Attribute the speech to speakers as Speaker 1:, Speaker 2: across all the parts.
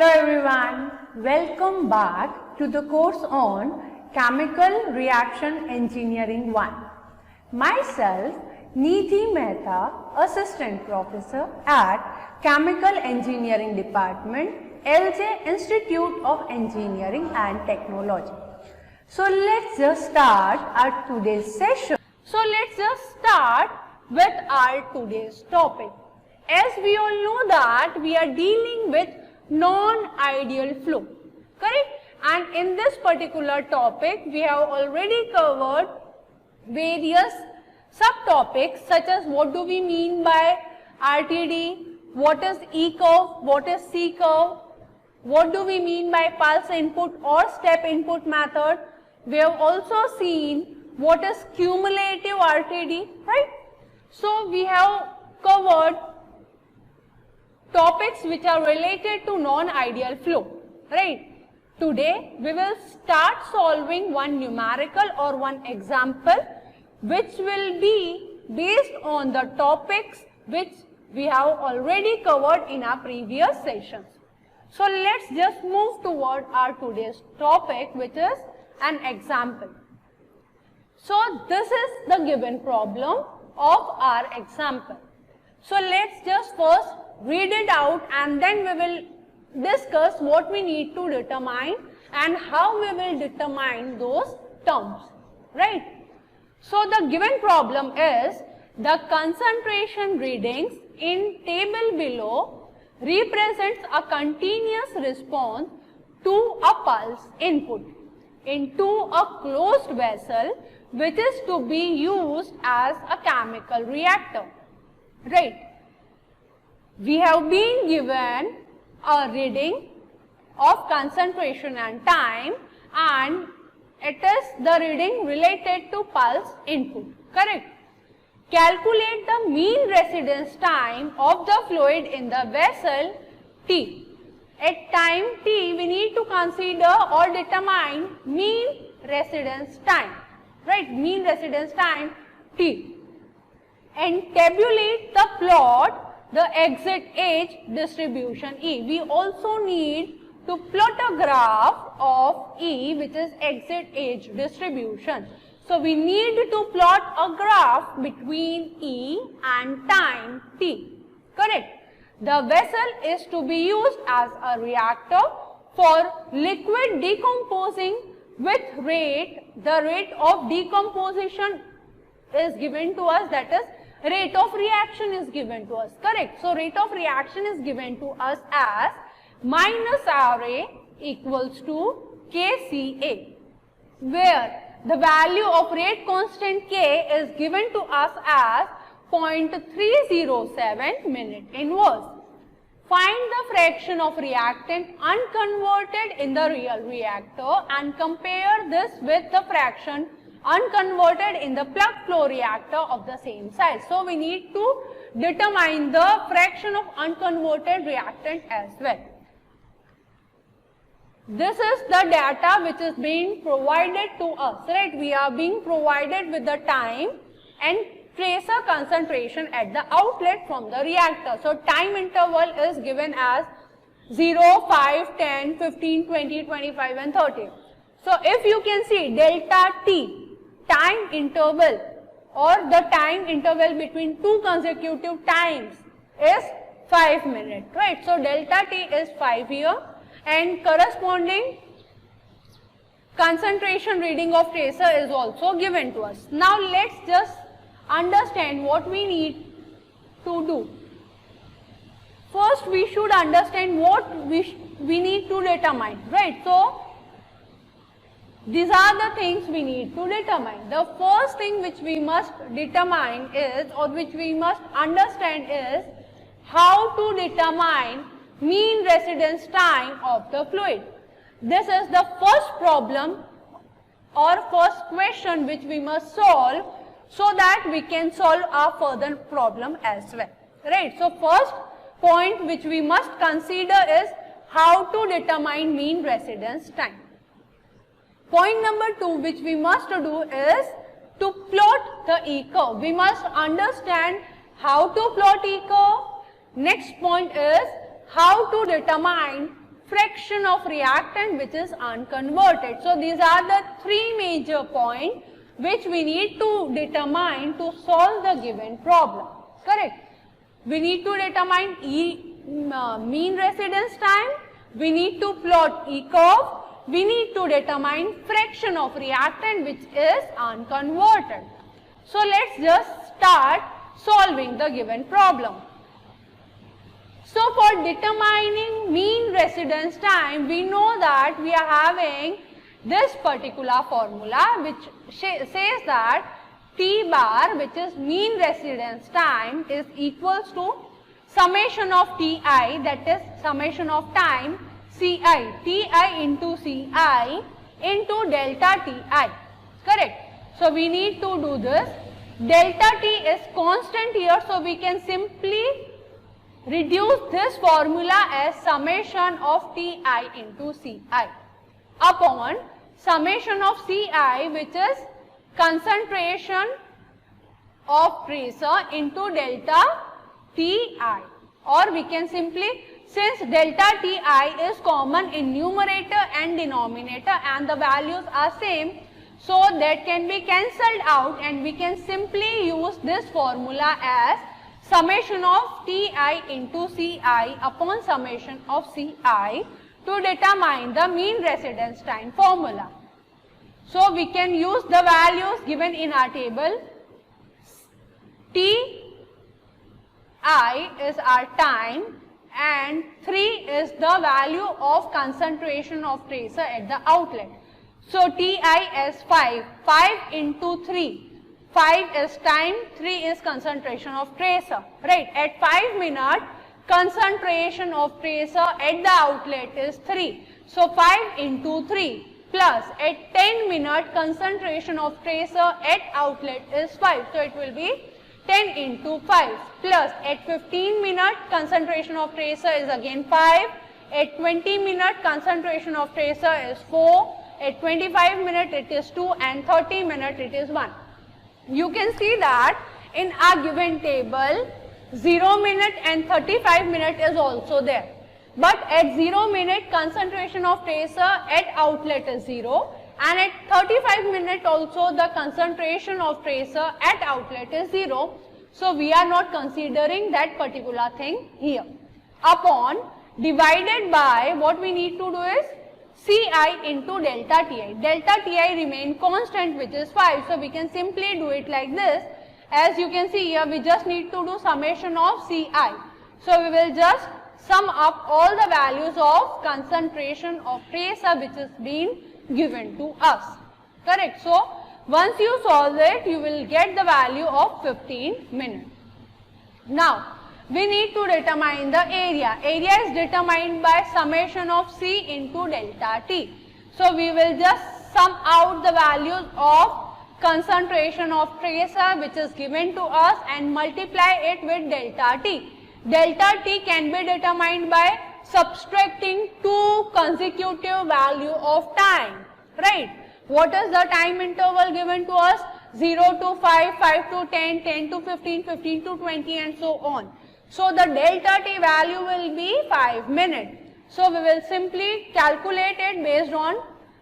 Speaker 1: Hello everyone, welcome back to the course on Chemical Reaction Engineering 1. Myself, Nidhi Mehta, Assistant Professor at Chemical Engineering Department, LJ Institute of Engineering and Technology. So let's just start our today's session. So let's just start with our today's topic. As we all know that we are dealing with non-ideal flow, correct? And in this particular topic, we have already covered various subtopics such as what do we mean by RTD, what is E curve, what is C curve, what do we mean by pulse input or step input method. We have also seen what is cumulative RTD, right? So we have covered topics which are related to non-ideal flow, right? Today we will start solving one numerical or one example which will be based on the topics which we have already covered in our previous sessions. So let's just move toward our today's topic, which is an example. So this is the given problem of our example. So let's just first read it out and then we will discuss what we need to determine and how we will determine those terms, right? So the given problem is the concentration readings in table below represents a continuous response to a pulse input into a closed vessel which is to be used as a chemical reactor, right? We have been given a reading of concentration and time and it is the reading related to pulse input, correct? Calculate the mean residence time of the fluid in the vessel T. At time T, we need to consider or determine mean residence time, right? Mean residence time T. And tabulate the plot the exit age distribution E. We also need to plot a graph of E, which is exit age distribution. So we need to plot a graph between E and time T, correct? The vessel is to be used as a reactor for liquid decomposing with rate. The rate of decomposition is given to us, that is rate of reaction is given to us, correct? So rate of reaction is given to us as minus RA equals to KCA, where the value of rate constant K is given to us as 0.307 minute inverse. Find the fraction of reactant unconverted in the real reactor and compare this with the fraction unconverted in the plug flow reactor of the same size. So we need to determine the fraction of unconverted reactant as well. This is the data which is being provided to us, right? We are being provided with the time and tracer concentration at the outlet from the reactor. So time interval is given as 0, 5, 10, 15, 20, 25 and 30. So if you can see delta T, time interval or the time interval between two consecutive times is 5 minutes, right? So delta T is 5 here and corresponding concentration reading of tracer is also given to us. Now let's just understand what we need to do. First we should understand what we need to determine, right? So these are the things we need to determine. The first thing which we must determine is, or which we must understand is, how to determine mean residence time of the fluid. This is the first problem or first question which we must solve so that we can solve our further problem as well, right? So first point which we must consider is how to determine mean residence time. Point number 2 which we must do is to plot the E curve. We must understand how to plot E curve. Next point is how to determine fraction of reactant which is unconverted. So these are the three major points which we need to determine to solve the given problem. Correct? We need to determine mean residence time, we need to plot E curve, we need to determine fraction of reactant which is unconverted. So let's just start solving the given problem. So for determining mean residence time, we know that we are having this particular formula which says that T bar, which is mean residence time, is equals to summation of Ti, that is summation of time Ci, Ti into Ci into delta Ti. Correct? So we need to do this. Delta T is constant here, so we can simply reduce this formula as summation of Ti into Ci upon summation of Ci, which is concentration of tracer into delta Ti, or we can simply, since delta Ti is common in numerator and denominator and the values are same, so that can be cancelled out and we can simply use this formula as summation of Ti into Ci upon summation of Ci to determine the mean residence time formula. So we can use the values given in our table. Ti is our time and 3 is the value of concentration of tracer at the outlet. So Ti is 5 into 3, 5 is time, 3 is concentration of tracer, right? At 5 minutes, concentration of tracer at the outlet is 3. So 5 into 3 plus at 10 minutes, concentration of tracer at outlet is 5. So it will be 10 into 5 plus at 15 minutes, concentration of tracer is again 5. At 20 minutes, concentration of tracer is 4. At 25 minutes, it is 2 and 30 minutes, it is 1. You can see that in our given table, 0 minute and 35 minute is also there. But at 0 minute, concentration of tracer at outlet is 0 and at 35 minute also the concentration of tracer at outlet is 0. So we are not considering that particular thing here. Upon divided by, what we need to do is Ci into delta Ti. Delta Ti remain constant, which is 5. So we can simply do it like this. As you can see here, we just need to do summation of Ci. So we will just sum up all the values of concentration of tracer which is being given to us. Correct? So once you solve it, you will get the value of 15 minutes. Now we need to determine the area. Area is determined by summation of C into delta T. So we will just sum out the values of concentration of tracer which is given to us and multiply it with delta T. Delta T can be determined by subtracting two consecutive value of time, right? What is the time interval given to us? 0 to 5, 5 to 10, 10 to 15, 15 to 20 and so on. So the delta T value will be 5 minutes. So we will simply calculate it based on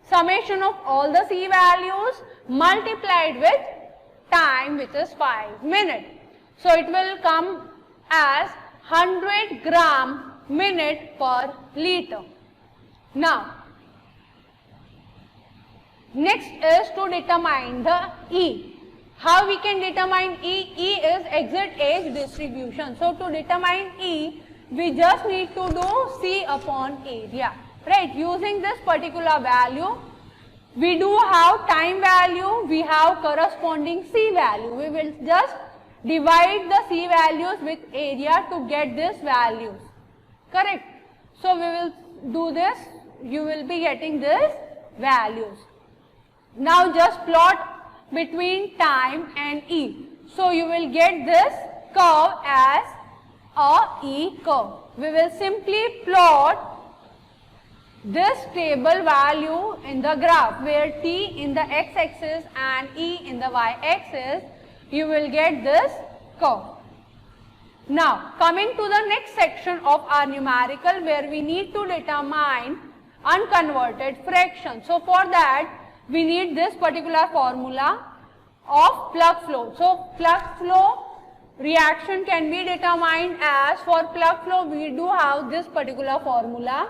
Speaker 1: summation of all the C values multiplied with time which is 5 minutes. So it will come as 100 gram minute per liter. Now next is to determine the E. How we can determine E? E is exit age distribution. So to determine E, we just need to do C upon area, right? Using this particular value, we do have time value, we have corresponding C value. We will just divide the C values with area to get this values. Correct? So we will do this, you will be getting this values. Now just plot between time and E. So you will get this curve as a E curve. We will simply plot this table value in the graph where T in the x-axis and E in the y-axis. You will get this curve. Now, coming to the next section of our numerical where we need to determine unconverted fraction. So, for that, we need this particular formula of plug flow. So, plug flow reaction can be determined as, for plug flow, we do have this particular formula.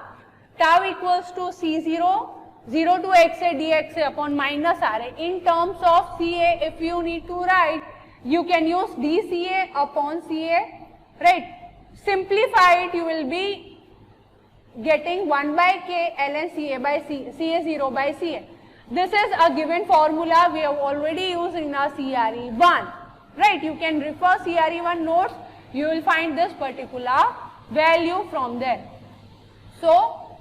Speaker 1: Tau equals to C0, 0 to XA dXA upon minus RA. In terms of CA, if you need to write, you can use dCA upon CA. Right, simplify it, you will be getting 1 by K ln CA by CA0 by CA. This is a given formula we have already used in our CRE1. Right, you can refer CRE1 notes, you will find this particular value from there. So,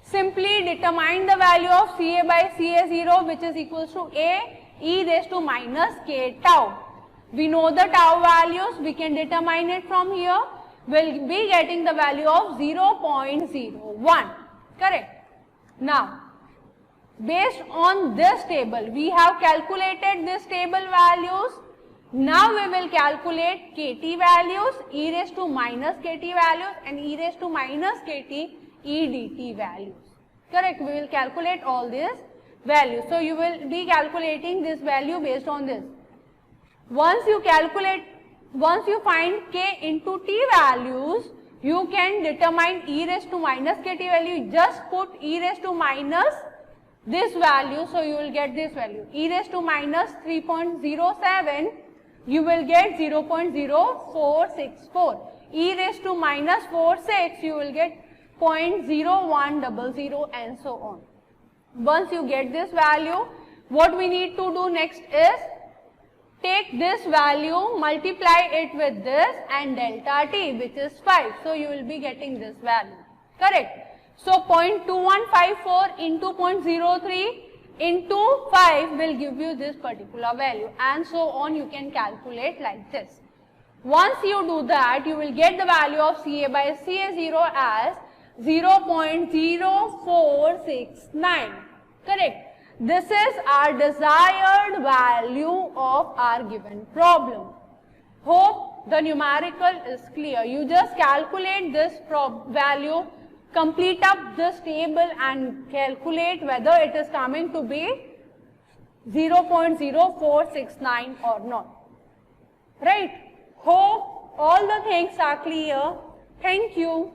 Speaker 1: simply determine the value of CA by CA0, which is equals to A e raised to minus K tau. We know the tau values, we can determine it from here. We'll be getting the value of 0.01. Correct. Now, based on this table, we have calculated this table values. Now we will calculate KT values, e raised to minus KT values and e raised to minus KT edt values. Correct. We will calculate all these values. So, you will be calculating this value based on this. Once you find K into T values, you can determine e raised to minus KT value. Just put e raised to minus this value, so you will get this value. E raised to minus 3.07, you will get 0.0464. E raised to minus 46, you will get 0.0100 and so on. Once you get this value, what we need to do next is take this value, multiply it with this and delta t, which is 5. So, you will be getting this value. Correct. So, 0.2154 into 0.03 into 5 will give you this particular value, and so on. You can calculate like this. Once you do that, you will get the value of CA by CA0 as 0.0469. Correct. This is our desired value of our given problem. Hope the numerical is clear. You just calculate this value, complete up this table and calculate whether it is coming to be 0.0469 or not. Right? Hope all the things are clear. Thank you.